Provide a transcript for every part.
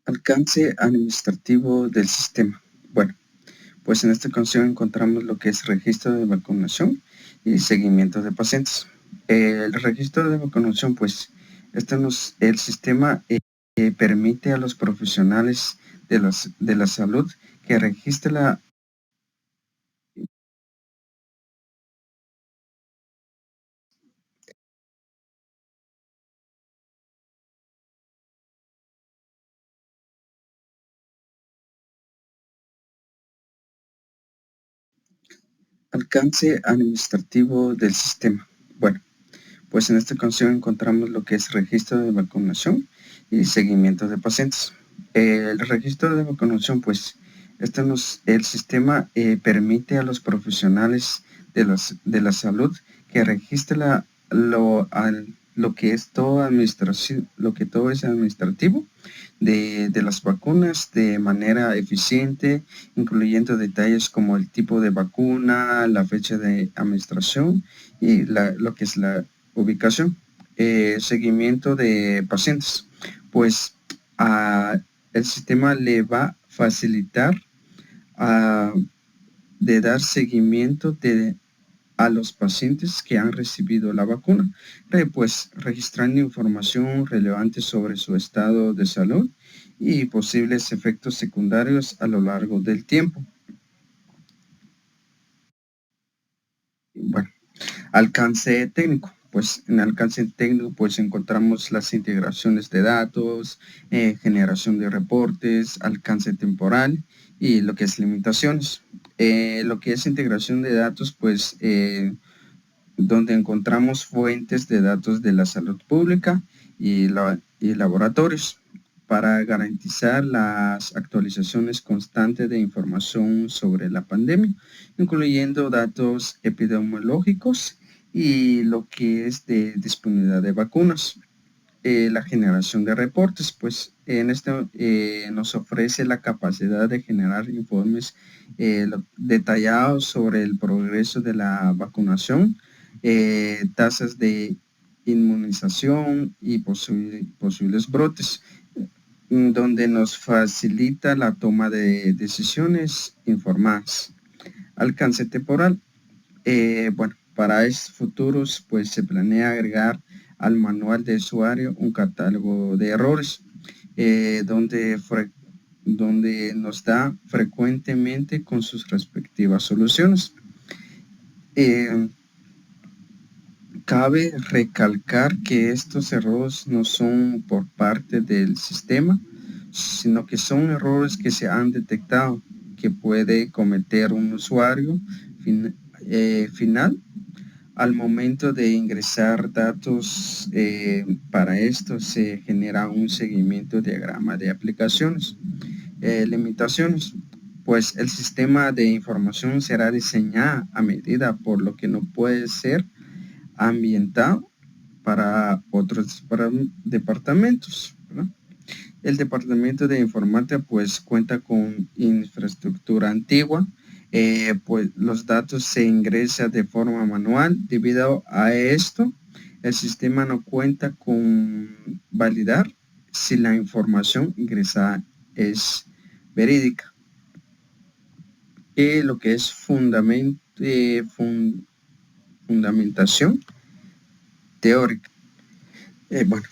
Alcance administrativo del sistema. Bueno, pues en esta ocasión encontramos lo que es registro de vacunación y seguimiento de pacientes. El registro de vacunación, pues, el sistema permite a los profesionales de la salud que registre la alcance administrativo del sistema. Bueno, pues en esta ocasión encontramos lo que es registro de vacunación y seguimiento de pacientes. El registro de vacunación, pues, el sistema permite a los profesionales de la salud que registre lo que es todo administración, lo que todo es administrativo de las vacunas de manera eficiente, incluyendo detalles como el tipo de vacuna, la fecha de administración y lo que es la ubicación. Seguimiento de pacientes. Pues el sistema le va a facilitar de dar seguimiento a los pacientes que han recibido la vacuna, pues registrando información relevante sobre su estado de salud y posibles efectos secundarios a lo largo del tiempo. Bueno, alcance técnico. Pues en alcance técnico pues encontramos las integraciones de datos, generación de reportes, alcance temporal y lo que es limitaciones. Lo que es integración de datos pues donde encontramos fuentes de datos de la salud pública y laboratorios para garantizar las actualizaciones constantes de información sobre la pandemia, incluyendo datos epidemiológicos y lo que es de disponibilidad de vacunas. La generación de reportes, pues en esto nos ofrece la capacidad de generar informes detallados sobre el progreso de la vacunación, tasas de inmunización y posibles brotes, donde nos facilita la toma de decisiones informadas. Alcance temporal. Bueno, para estos futuros, pues se planea agregar al manual de usuario un catálogo de errores, donde nos da frecuentemente con sus respectivas soluciones. Cabe recalcar que estos errores no son por parte del sistema, sino que son errores que se han detectado que puede cometer un usuario final al momento de ingresar datos. Para esto se genera un seguimiento diagrama de aplicaciones. Limitaciones. Pues el sistema de información será diseñado a medida, por lo que no puede ser ambientado para otros departamentos, ¿verdad? El departamento de informática pues cuenta con infraestructura antigua, pues los datos se ingresan de forma manual. Debido a esto, el sistema no cuenta con validar si la información ingresada es verídica. Y lo que es fundamentación teórica. Bueno,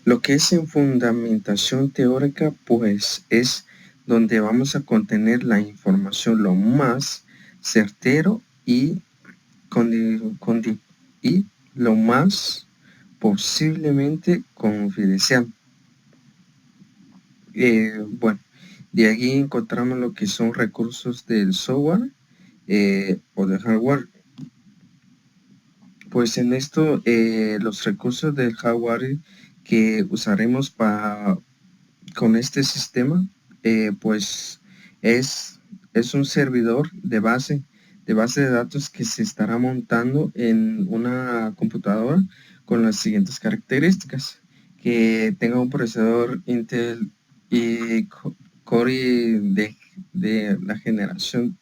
lo que es en fundamentación teórica, pues es donde vamos a contener la información lo más certero y lo más posiblemente confidencial. Bueno, de aquí encontramos lo que son recursos del software o del hardware. Pues en esto los recursos del hardware que usaremos con este sistema, pues es un servidor de base de datos que se estará montando en una computadora con las siguientes características: que tenga un procesador Intel y Core de la generación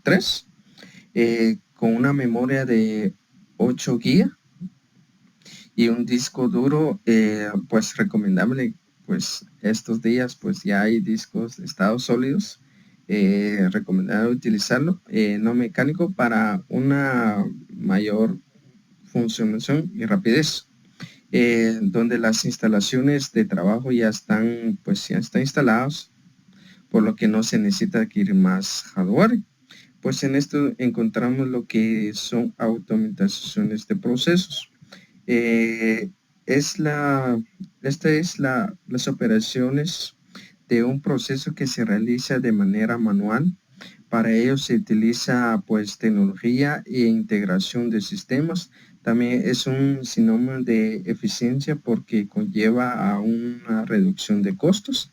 3, con una memoria de 8 GB y un disco duro pues recomendable pues estos días pues ya hay discos de estados sólidos. Recomendado utilizarlo no mecánico para una mayor funcionación y rapidez, donde las instalaciones de trabajo ya están pues ya están instalados, por lo que no se necesita adquirir más hardware. Pues en esto encontramos lo que son automatizaciones de procesos. Eh, es esta es las operaciones de un proceso que se realiza de manera manual. Para ello se utiliza pues tecnología e integración de sistemas. También es un sinónimo de eficiencia porque conlleva a una reducción de costos.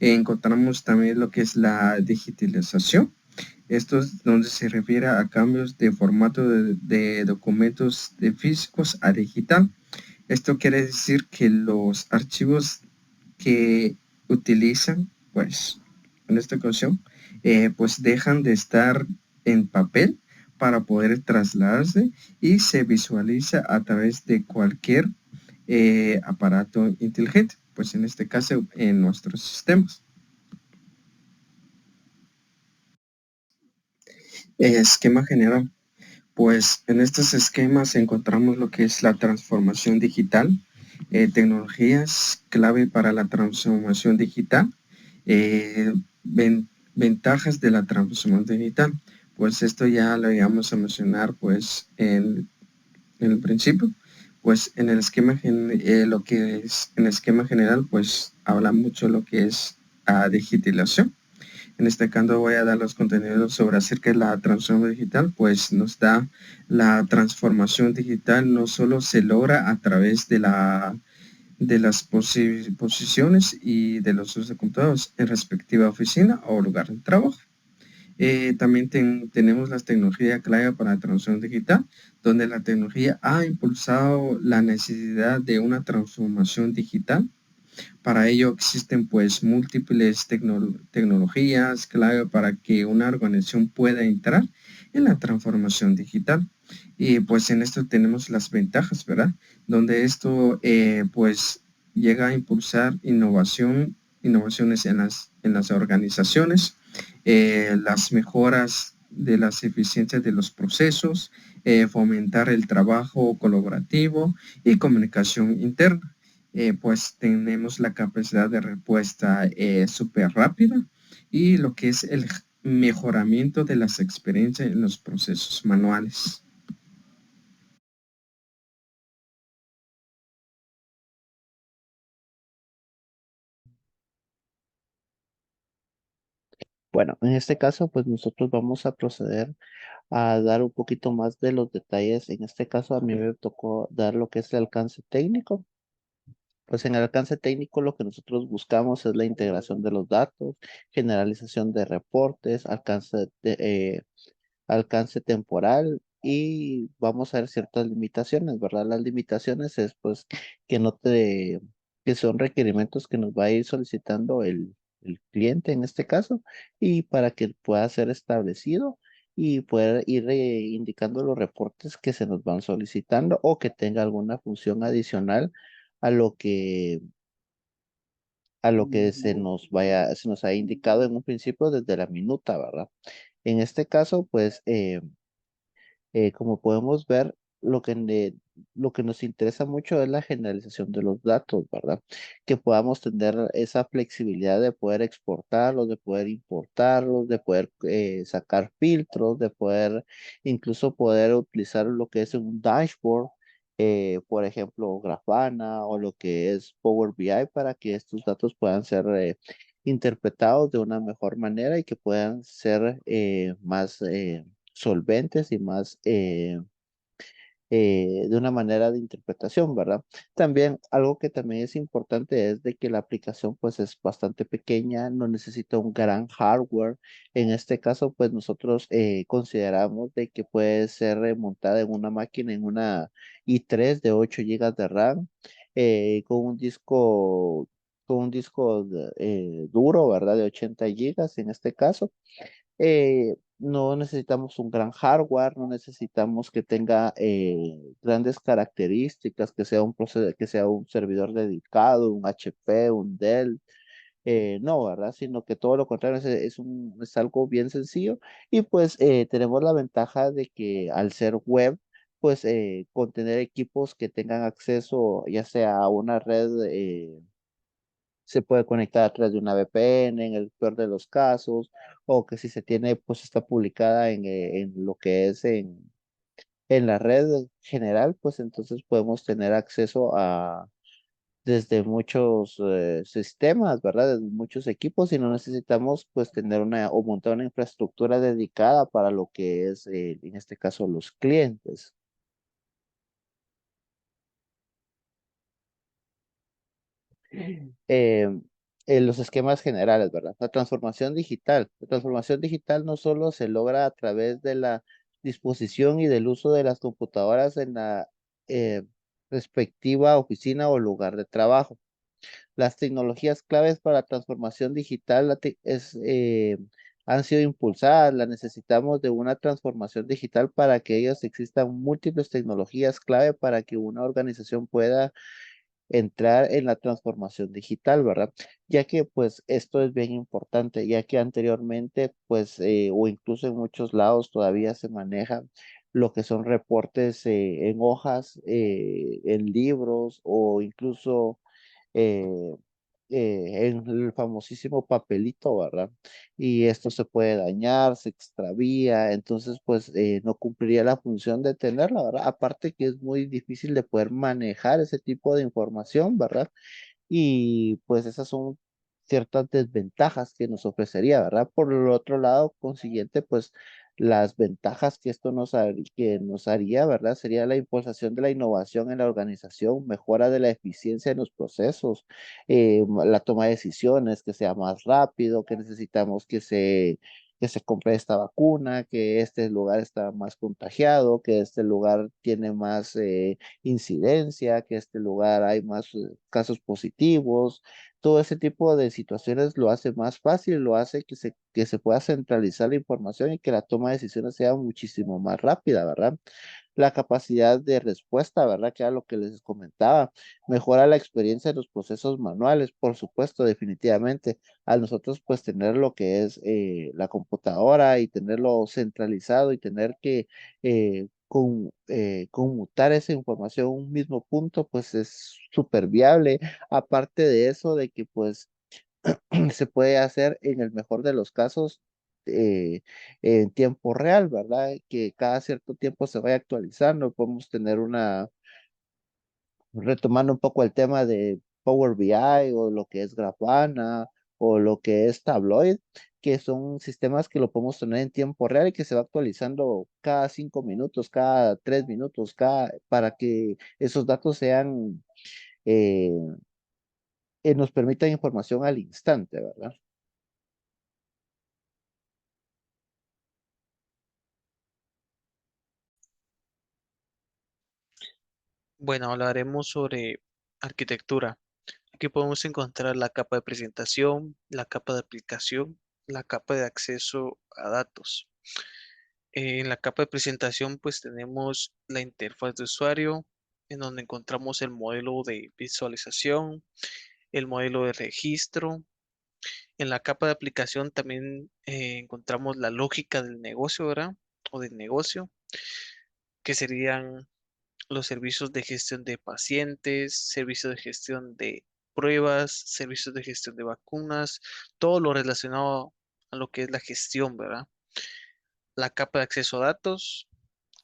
Encontramos también lo que es la digitalización. Esto es donde se refiere a cambios de formato de documentos de físicos a digital. Esto quiere decir que los archivos que utilizan, pues, en esta ocasión, pues dejan de estar en papel para poder trasladarse y se visualiza a través de cualquier aparato inteligente, pues en este caso en nuestros sistemas. Esquema general. Pues en estos esquemas encontramos lo que es la transformación digital, tecnologías clave para la transformación digital, eh, ventajas de la transformación digital. Pues esto ya lo íbamos a mencionar pues en el principio. Pues en el esquema, lo que es en el esquema general, pues habla mucho lo que es digitalización. En este caso voy a dar los contenidos sobre acerca de la transformación digital, pues nos da la transformación digital no solo se logra a través de las posiciones y de los usos de computadores en respectiva oficina o lugar de trabajo. También tenemos las tecnologías clave para la transformación digital, donde la tecnología ha impulsado la necesidad de una transformación digital. Para ello existen pues múltiples tecnologías clave para que una organización pueda entrar en la transformación digital. Y pues en esto tenemos las ventajas, ¿verdad? Donde esto pues llega a impulsar innovaciones en las organizaciones, las mejoras de las eficiencias de los procesos, fomentar el trabajo colaborativo y comunicación interna. Pues tenemos la capacidad de respuesta súper rápida y lo que es el mejoramiento de las experiencias en los procesos manuales. Bueno, en este caso, pues nosotros vamos a proceder a dar un poquito más de los detalles. En este caso, a mí me tocó dar lo que es el alcance técnico. Pues en el alcance técnico lo que nosotros buscamos es la integración de los datos, generalización de reportes, alcance temporal y vamos a ver ciertas limitaciones, ¿verdad? Las limitaciones es pues que no te, que son requerimientos que nos va a ir solicitando el cliente en este caso y para que pueda ser establecido y poder ir indicando los reportes que se nos van solicitando o que tenga alguna función adicional a lo que se nos ha indicado en un principio desde la minuta, ¿verdad? En este caso, pues como podemos ver, lo que nos interesa mucho es la generalización de los datos, ¿verdad? Que podamos tener esa flexibilidad de poder exportarlos, de poder importarlos, de poder sacar filtros, de poder incluso poder utilizar lo que es un dashboard, por ejemplo, Grafana o lo que es Power BI para que estos datos puedan ser interpretados de una mejor manera y que puedan ser más solventes y más de una manera de interpretación, ¿verdad? También algo que también es importante es de que la aplicación pues es bastante pequeña, no necesita un gran hardware. En este caso pues nosotros consideramos de que puede ser montada en una máquina, en una i3 de 8 gigas de RAM, con un disco... con un disco duro, ¿verdad? De 80 gigas en este caso no necesitamos un gran hardware, no necesitamos que tenga grandes características, que sea un que sea un servidor dedicado, un HP, un Dell, no, ¿verdad? Sino que todo lo contrario, es algo bien sencillo y pues tenemos la ventaja de que al ser web, pues con tener equipos que tengan acceso ya sea a una red, se puede conectar a través de una VPN en el peor de los casos, o que si se tiene, pues está publicada en lo que es en la red general, pues entonces podemos tener acceso a desde muchos sistemas, ¿verdad? Desde muchos equipos y no necesitamos pues tener una o montar una infraestructura dedicada para lo que es, en este caso, los clientes. Eh, en los esquemas generales, ¿verdad? La transformación digital no solo se logra a través de la disposición y del uso de las computadoras en la eh, respectiva oficina o lugar de trabajo. Las tecnologías claves para la transformación digital han sido impulsadas. La necesitamos de una transformación digital para que ellos existan múltiples tecnologías clave para que una organización pueda entrar en la transformación digital, ¿verdad? Ya que pues esto es bien importante, ya que anteriormente pues o incluso en muchos lados todavía se manejan lo que son reportes en hojas, en libros o incluso eh, en el famosísimo papelito, ¿verdad? Y esto se puede dañar, se extravía, entonces pues no cumpliría la función de tenerla, ¿verdad? Aparte que es muy difícil de poder manejar ese tipo de información, ¿verdad? Y pues esas son ciertas desventajas que nos ofrecería, ¿verdad? Por el otro lado, consiguiente, pues las ventajas que que nos haría, ¿verdad? Sería la impulsación de la innovación en la organización, mejora de la eficiencia en los procesos, la toma de decisiones, que sea más rápido, que necesitamos que se compre esta vacuna, que este lugar está más contagiado, que este lugar tiene más incidencia, que este lugar hay más casos positivos. Todo ese tipo de situaciones lo hace más fácil, lo hace que se pueda centralizar la información y que la toma de decisiones sea muchísimo más rápida, ¿verdad? La capacidad de respuesta, ¿verdad? Que era lo que les comentaba. Mejora la experiencia de los procesos manuales, por supuesto, definitivamente. A nosotros, pues, tener lo que es la computadora y tenerlo centralizado y tener que conmutar esa información a un mismo punto, pues es súper viable. Aparte de eso, de que pues se puede hacer en el mejor de los casos eh, en tiempo real, ¿verdad? Que cada cierto tiempo se vaya actualizando. Podemos tener retomando un poco el tema de Power BI o lo que es Grafana o lo que es Tableau, que son sistemas que lo podemos tener en tiempo real y que se va actualizando cada 5 minutos, cada 3 minutos, para que esos datos sean, eh, nos permitan información al instante, ¿verdad? Bueno, hablaremos sobre arquitectura. Aquí podemos encontrar la capa de presentación, la capa de aplicación, la capa de acceso a datos. En la capa de presentación, pues tenemos la interfaz de usuario, en donde encontramos el modelo de visualización, el modelo de registro. En la capa de aplicación también encontramos la lógica del negocio, ¿verdad? O del negocio, que serían los servicios de gestión de pacientes, servicios de gestión de pruebas, servicios de gestión de vacunas, todo lo relacionado a lo que es la gestión, ¿verdad? La capa de acceso a datos,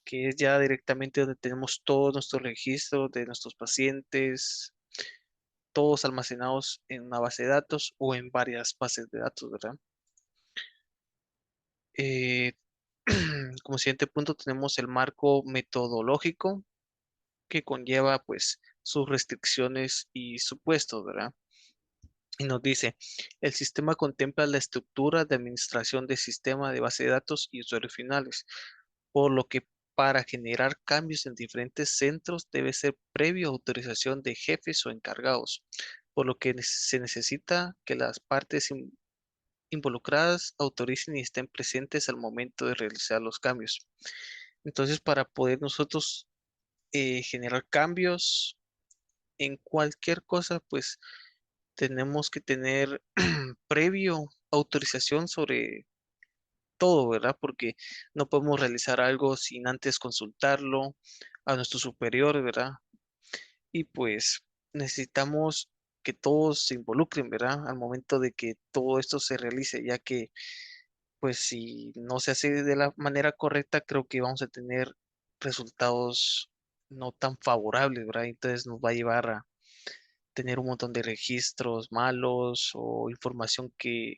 que es ya directamente donde tenemos todos nuestros registros de nuestros pacientes, todos almacenados en una base de datos o en varias bases de datos, ¿verdad? Eh, como siguiente punto tenemos el marco metodológico que conlleva pues sus restricciones y supuestos, ¿verdad? Y nos dice, el sistema contempla la estructura de administración del sistema de base de datos y usuarios finales, por lo que para generar cambios en diferentes centros debe ser previo autorización de jefes o encargados, por lo que se necesita que las partes involucradas autoricen y estén presentes al momento de realizar los cambios. Entonces, para poder nosotros generar cambios en cualquier cosa, pues tenemos que tener previo autorización sobre todo, ¿verdad? Porque no podemos realizar algo sin antes consultarlo a nuestro superior, ¿verdad? Y pues necesitamos que todos se involucren, ¿verdad? Al momento de que todo esto se realice, ya que pues si no se hace de la manera correcta, creo que vamos a tener resultados no tan favorables, ¿verdad? Entonces nos va a llevar a tener un montón de registros malos o información que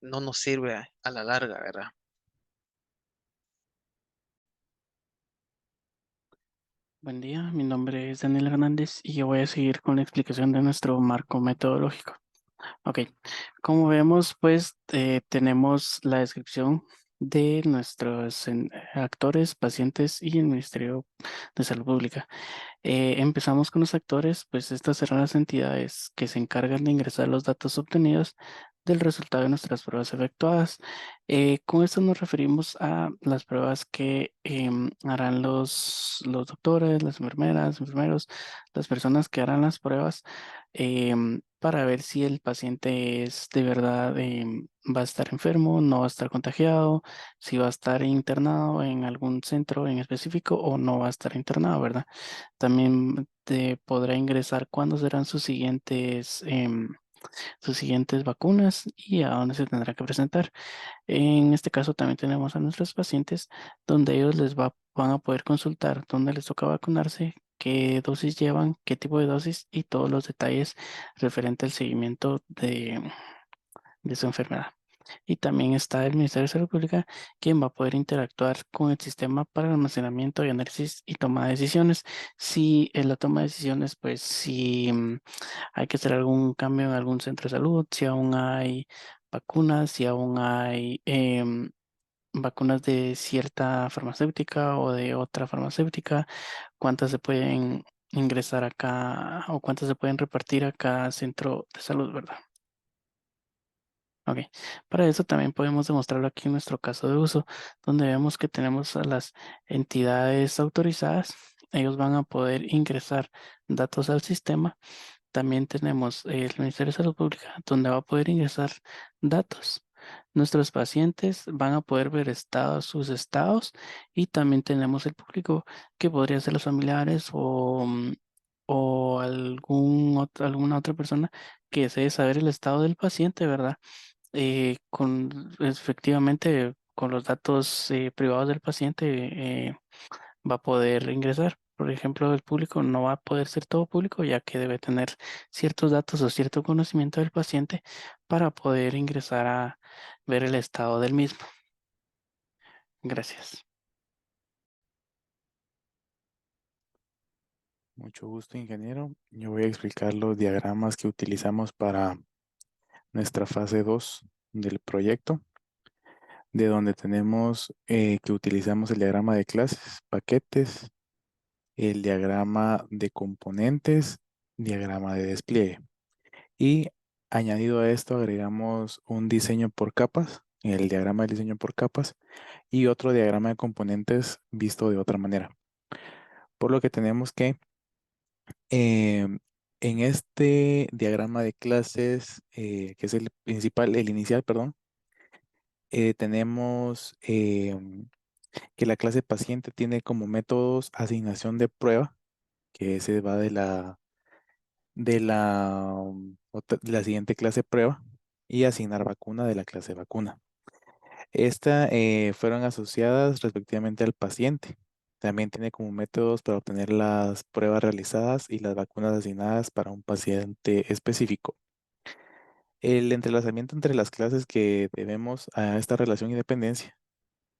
no nos sirve a la larga, ¿verdad? Buen día, mi nombre es Daniel Hernández y yo voy a seguir con la explicación de nuestro marco metodológico. Ok, como vemos, pues tenemos la descripción de nuestros actores, pacientes y el Ministerio de Salud Pública. Empezamos con los actores, pues estas serán las entidades que se encargan de ingresar los datos obtenidos del resultado de nuestras pruebas efectuadas. Con esto nos referimos a las pruebas que harán los doctores, las enfermeras, enfermeros, las personas que harán las pruebas para ver si el paciente es de verdad va a estar enfermo, no va a estar contagiado, si va a estar internado en algún centro en específico o no va a estar internado, ¿verdad? También te podrá ingresar cuándo serán sus siguientes vacunas y a dónde se tendrá que presentar. En este caso también tenemos a nuestros pacientes donde ellos van a poder consultar dónde les toca vacunarse, qué dosis llevan, qué tipo de dosis y todos los detalles referente al seguimiento de su enfermedad. Y también está el Ministerio de Salud Pública, quien va a poder interactuar con el sistema para el almacenamiento y análisis y toma de decisiones. Si en la toma de decisiones, pues si hay que hacer algún cambio en algún centro de salud, si aún hay vacunas, si aún hay vacunas de cierta farmacéutica o de otra farmacéutica, cuántas se pueden ingresar acá o cuántas se pueden repartir a cada centro de salud, ¿verdad? Ok, para eso también podemos demostrarlo aquí en nuestro caso de uso, donde vemos que tenemos a las entidades autorizadas. Ellos van a poder ingresar datos al sistema. También tenemos el Ministerio de Salud Pública, donde va a poder ingresar datos. Nuestros pacientes van a poder ver sus estados y también tenemos el público que podría ser los familiares o alguna otra persona que desee saber el estado del paciente, ¿verdad? Efectivamente, con los datos privados del paciente va a poder ingresar. Por ejemplo, el público no va a poder ser todo público, ya que debe tener ciertos datos o cierto conocimiento del paciente para poder ingresar a ver el estado del mismo. Gracias. Mucho gusto, ingeniero. Yo voy a explicar los diagramas que utilizamos para nuestra fase 2 del proyecto, de donde tenemos que utilizamos el diagrama de clases, paquetes, el diagrama de componentes, diagrama de despliegue. Y añadido a esto agregamos un diseño por capas, el diagrama del diseño por capas, y otro diagrama de componentes visto de otra manera. Por lo que tenemos que Em, en este diagrama de clases, que es el principal, el inicial, perdón, tenemos que la clase paciente tiene como métodos asignación de prueba, que se va de la siguiente clase prueba, y asignar vacuna de la clase vacuna. Estas fueron asociadas respectivamente al paciente. También tiene como métodos para obtener las pruebas realizadas y las vacunas asignadas para un paciente específico. El entrelazamiento entre las clases que debemos a esta relación y dependencia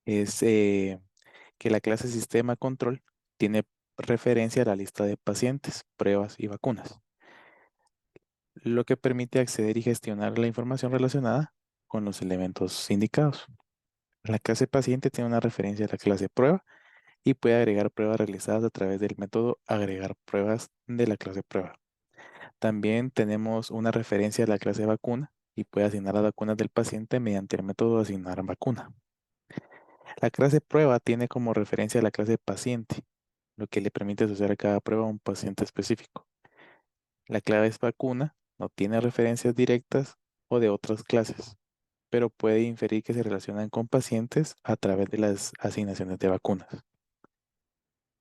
es que la clase sistema control tiene referencia a la lista de pacientes, pruebas y vacunas, lo que permite acceder y gestionar la información relacionada con los elementos indicados. La clase paciente tiene una referencia a la clase prueba y puede agregar pruebas realizadas a través del método agregar pruebas de la clase prueba. También tenemos una referencia a la clase vacuna y puede asignar las vacunas del paciente mediante el método de asignar vacuna. La clase prueba tiene como referencia la clase paciente, lo que le permite asociar a cada prueba a un paciente específico. La clase vacuna no tiene referencias directas o de otras clases, pero puede inferir que se relacionan con pacientes a través de las asignaciones de vacunas.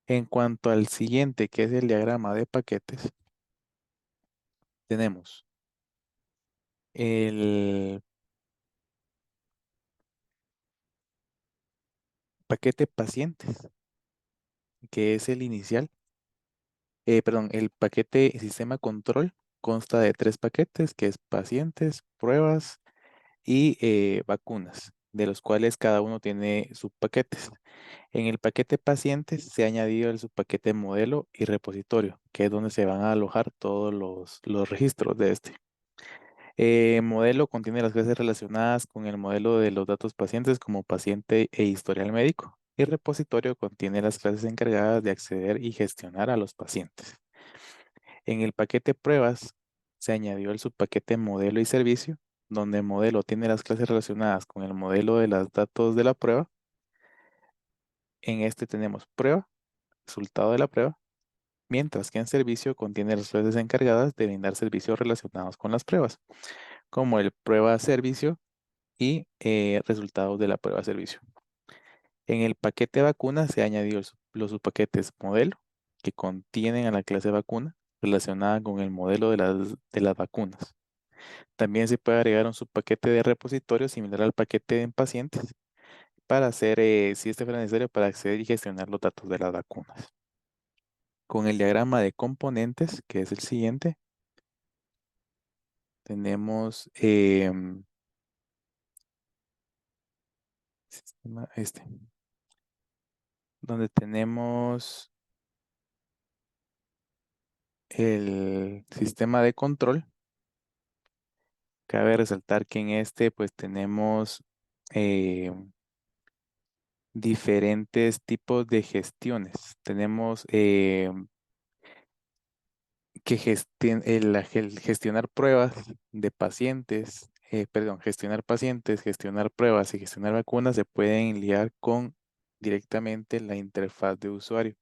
En cuanto al siguiente, que es el diagrama de paquetes, tenemos el paquete pacientes, que es el inicial. El paquete sistema control consta de 3 paquetes, que es pacientes, pruebas y vacunas, de los cuales cada uno tiene subpaquetes. En el paquete pacientes se ha añadido el subpaquete modelo y repositorio, que es donde se van a alojar todos los registros de este. Modelo contiene las clases relacionadas con el modelo de los datos pacientes como paciente e historial médico. Y repositorio contiene las clases encargadas de acceder y gestionar a los pacientes. En el paquete pruebas se añadió el subpaquete modelo y servicio, donde el modelo tiene las clases relacionadas con el modelo de los datos de la prueba. En este tenemos prueba, resultado de la prueba, mientras que en servicio contiene las clases encargadas de brindar servicios relacionados con las pruebas, como el prueba servicio y resultados de la prueba servicio. En el paquete vacuna se ha añadido los subpaquetes modelo, que contienen a la clase vacuna relacionada con el modelo de las vacunas. También se puede agregar un subpaquete de repositorio similar al paquete en pacientes para hacer, si este fuera necesario, para acceder y gestionar los datos de las vacunas. Con el diagrama de componentes, que es el siguiente, tenemos donde tenemos el sistema de control. Cabe resaltar que en este pues tenemos diferentes tipos de gestiones. Tenemos que gestionar pruebas de pacientes, gestionar pacientes, gestionar pruebas y gestionar vacunas se pueden liar con directamente la interfaz de usuario,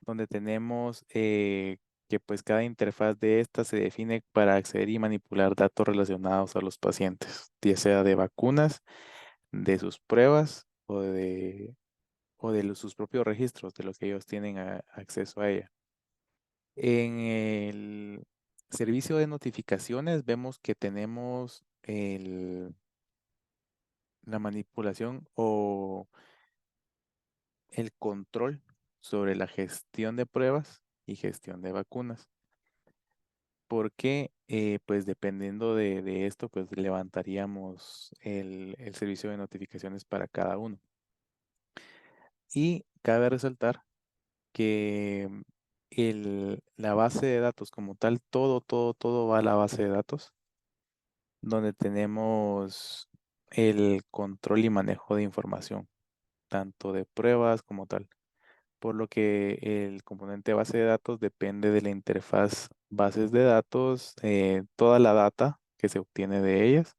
donde tenemos que pues cada interfaz de esta se define para acceder y manipular datos relacionados a los pacientes, ya sea de vacunas, de sus pruebas o de sus propios registros, de lo que ellos tienen acceso a ella. En el servicio de notificaciones vemos que tenemos la manipulación o el control sobre la gestión de pruebas y gestión de vacunas. Porque, pues dependiendo de esto, pues levantaríamos el servicio de notificaciones para cada uno. Y cabe resaltar que la base de datos como tal, todo va a la base de datos, donde tenemos el control y manejo de información, tanto de pruebas como tal. Por lo que el componente base de datos depende de la interfaz bases de datos, toda la data que se obtiene de ellas.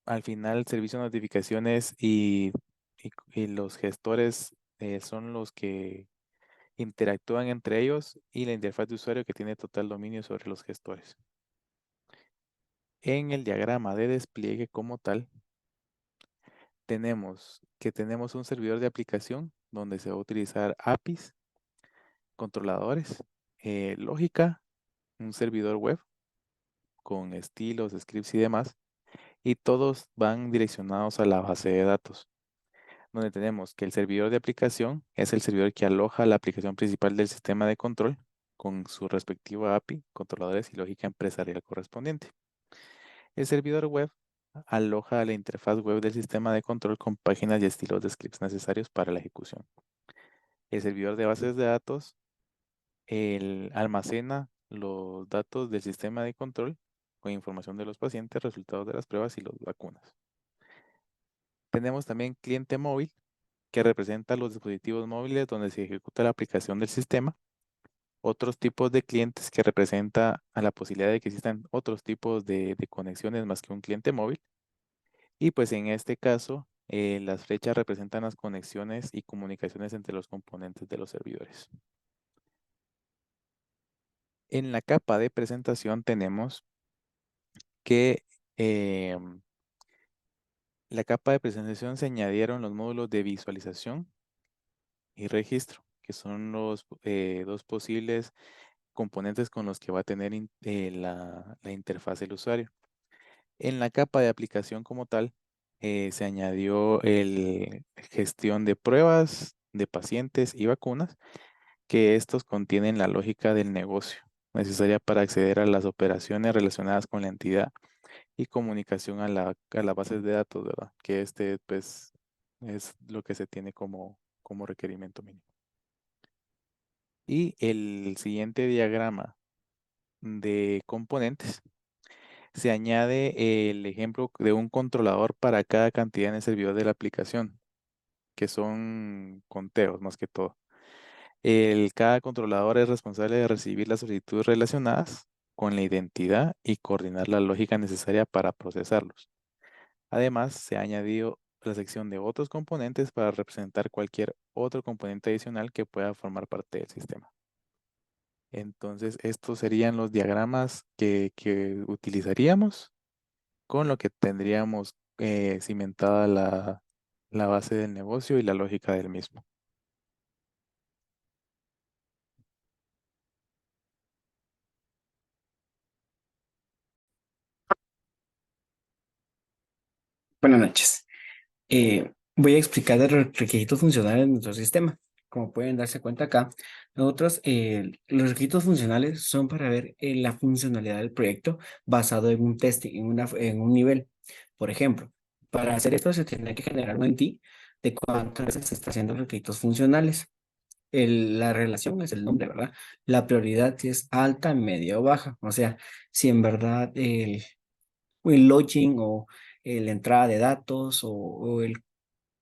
Al final, el servicio de notificaciones y los gestores son los que interactúan entre ellos y la interfaz de usuario que tiene total dominio sobre los gestores. En el diagrama de despliegue como tal, tenemos un servidor de aplicación donde se va a utilizar APIs, controladores, lógica, un servidor web con estilos, scripts y demás, y todos van direccionados a la base de datos, donde tenemos que el servidor de aplicación es el servidor que aloja la aplicación principal del sistema de control con su respectiva API, controladores y lógica empresarial correspondiente. El servidor web aloja la interfaz web del sistema de control con páginas y estilos de scripts necesarios para la ejecución. El servidor de bases de datos almacena los datos del sistema de control con información de los pacientes, resultados de las pruebas y las vacunas. Tenemos también cliente móvil, que representa los dispositivos móviles donde se ejecuta la aplicación del sistema, otros tipos de clientes que representa a la posibilidad de que existan otros tipos de conexiones más que un cliente móvil. Y pues en este caso, las flechas representan las conexiones y comunicaciones entre los componentes de los servidores. En la capa de presentación tenemos que la capa de presentación se añadieron los módulos de visualización y registro, que son los dos posibles componentes con los que va a tener la interfaz del usuario. En la capa de aplicación como tal, se añadió el gestión de pruebas de pacientes y vacunas, que estos contienen la lógica del negocio necesaria para acceder a las operaciones relacionadas con la entidad y comunicación a las bases de datos, ¿verdad? Que pues, es lo que se tiene como requerimiento mínimo. Y el siguiente diagrama de componentes se añade el ejemplo de un controlador para cada cantidad en el servidor de la aplicación, que son conteos más que todo. Cada controlador es responsable de recibir las solicitudes relacionadas con la identidad y coordinar la lógica necesaria para procesarlos. Además, se ha añadido la sección de otros componentes para representar cualquier otro componente adicional que pueda formar parte del sistema. Entonces, estos serían los diagramas que utilizaríamos, con lo que tendríamos cimentada la base del negocio y la lógica del mismo. Buenas noches. Voy a explicar los requisitos funcionales de nuestro sistema. Como pueden darse cuenta acá, nosotros los requisitos funcionales son para ver la funcionalidad del proyecto basado en un testing, en un nivel. Por ejemplo, para hacer esto se tiene que generar un ID de cuántas veces se está haciendo requisitos funcionales. La relación es el nombre, ¿verdad? La prioridad si es alta, media o baja. O sea, si en verdad el login o la entrada de datos o el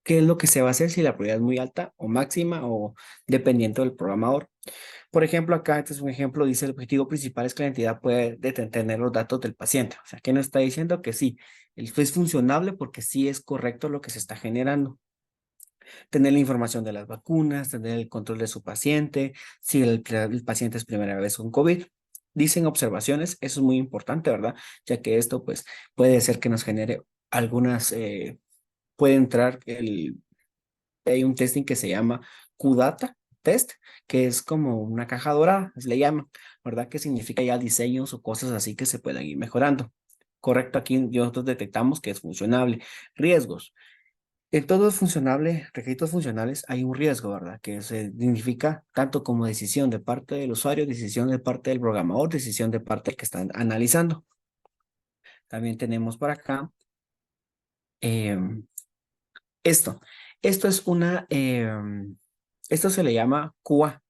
qué es lo que se va a hacer si la prioridad es muy alta o máxima o dependiendo del programador. Por ejemplo, acá este es un ejemplo, dice el objetivo principal es que la entidad puede tener los datos del paciente. O sea, que nos está diciendo que sí, esto es funcionable porque sí es correcto lo que se está generando. Tener la información de las vacunas, tener el control de su paciente, si el paciente es primera vez con COVID. Dicen observaciones, eso es muy importante, ¿verdad? Ya que esto pues puede ser que nos genere algunas, puede entrar hay un testing que se llama QData Test, que es como una caja dorada, se le llama, ¿verdad? Que significa ya diseños o cosas así que se puedan ir mejorando. Correcto, aquí nosotros detectamos que es funcionable. Riesgos. En todo es funcionable, requisitos funcionales, hay un riesgo, ¿verdad? Que se significa tanto como decisión de parte del usuario, decisión de parte del programador, decisión de parte del que están analizando. También tenemos por acá em, esto. Esto es esto se le llama QA.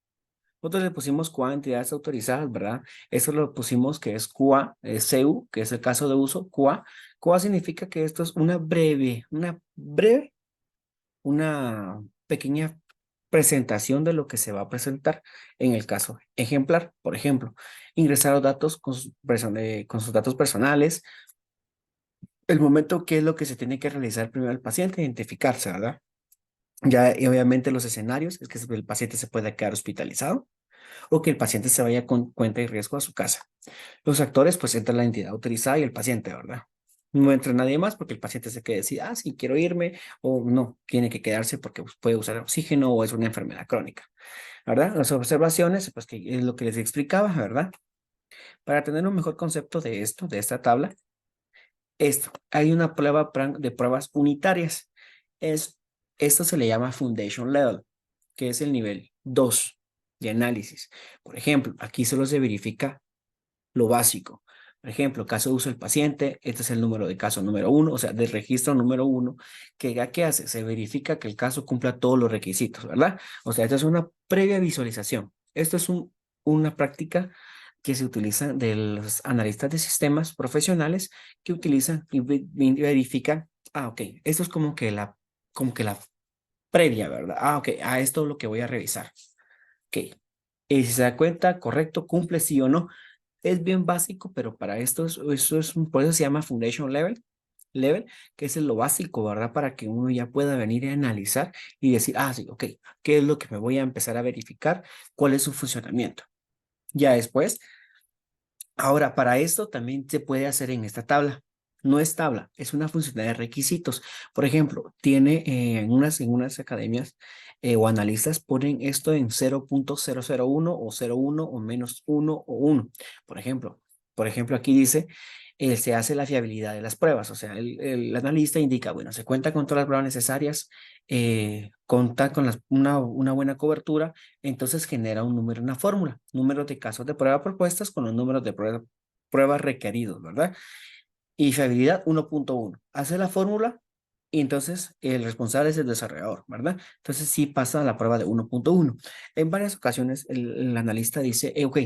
Nosotros le pusimos QA a entidades autorizadas, ¿verdad? Eso lo pusimos que es QA, CU, que es el caso de uso, QA. QA significa que esto es una pequeña presentación de lo que se va a presentar en el caso ejemplar. Por ejemplo, ingresar los datos con sus datos personales, el momento que es lo que se tiene que realizar primero al paciente, identificarse, ¿verdad? Ya, y obviamente los escenarios es que el paciente se pueda quedar hospitalizado o que el paciente se vaya con cuenta y riesgo a su casa. Los actores, pues entra la entidad autorizada y el paciente, ¿verdad? No entra nadie más porque el paciente se quede decir, ah, sí, quiero irme, o no, tiene que quedarse porque puede usar oxígeno o es una enfermedad crónica, ¿verdad? Las observaciones, pues que es lo que les explicaba, ¿verdad? Para tener un mejor concepto de esto, de esta tabla, hay una prueba de pruebas unitarias. Esto se le llama Foundation Level, que es el nivel 2 de análisis. Por ejemplo, aquí solo se verifica lo básico. Por ejemplo, caso de uso del paciente, este es el número de caso número 1, o sea, del registro número 1, que ¿qué hace? Se verifica que el caso cumpla todos los requisitos, ¿verdad? O sea, esta es una previa visualización. Esto es una práctica que se utiliza de los analistas de sistemas profesionales que utilizan y verifican, ok, esto es como que la previa, ¿verdad? Ok, a esto es lo que voy a revisar. Ok, Si se da cuenta, correcto, cumple sí o no. Es bien básico, pero para esto, por eso se llama Foundation Level, que es lo básico, ¿verdad? Para que uno ya pueda venir a analizar y decir, sí, ok, ¿qué es lo que me voy a empezar a verificar? ¿Cuál es su funcionamiento? Ya después, ahora, para esto también se puede hacer en esta tabla. No es tabla, es una función de requisitos. Por ejemplo, tiene en unas academias o analistas ponen esto en 0.001 o 0.1 o -1 o 1. Por ejemplo, aquí dice, se hace la fiabilidad de las pruebas. O sea, el analista indica, bueno, se cuenta con todas las pruebas necesarias, cuenta con una buena cobertura, entonces genera un número, una fórmula, número de casos de prueba propuestas con los números de pruebas requeridos, ¿verdad? Y fiabilidad 1.1. Hace la fórmula y entonces el responsable es el desarrollador, ¿verdad? Entonces sí pasa a la prueba de 1.1. En varias ocasiones el analista dice, ok,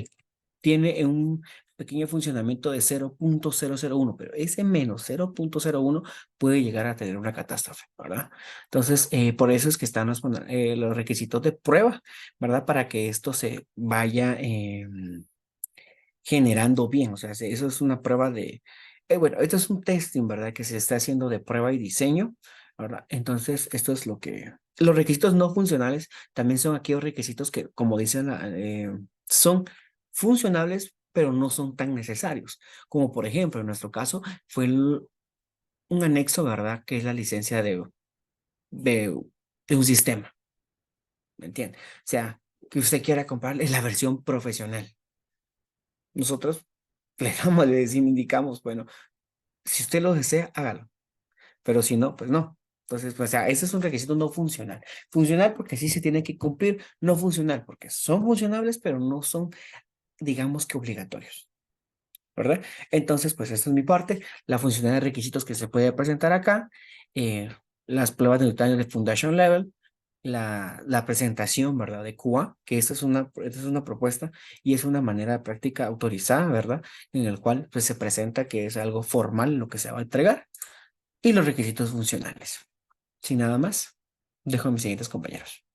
tiene un pequeño funcionamiento de 0.001, pero ese menos 0.01 puede llegar a tener una catástrofe, ¿verdad? Entonces, por eso es que están los requisitos de prueba, ¿verdad? Para que esto se vaya generando bien, o sea, eso es una prueba bueno, esto es un testing, ¿verdad? Que se está haciendo de prueba y diseño, ¿verdad? Entonces, esto es los requisitos no funcionales también son aquellos requisitos que, como dicen, son funcionables, pero no son tan necesarios, como por ejemplo, en nuestro caso, fue un anexo, ¿verdad? Que es la licencia de, de un sistema, ¿me entiende? O sea, que usted quiera comprarle la versión profesional. Nosotros le damos, le decimos, indicamos, bueno, si usted lo desea, hágalo, pero si no, pues no. Entonces, pues, o sea, ese es un requisito no funcional. Funcional porque sí se tiene que cumplir, no funcional porque son funcionables, pero no son, digamos que obligatorios, ¿verdad? Entonces, pues esta es mi parte, la funcionalidad de requisitos que se puede presentar acá, eh, las pruebas de Newton de Foundation Level, la presentación, ¿verdad? De QA, que esta es una propuesta y es una manera de práctica autorizada, ¿verdad? En el cual pues, se presenta que es algo formal lo que se va a entregar y los requisitos funcionales. Sin nada más, dejo a mis siguientes compañeros.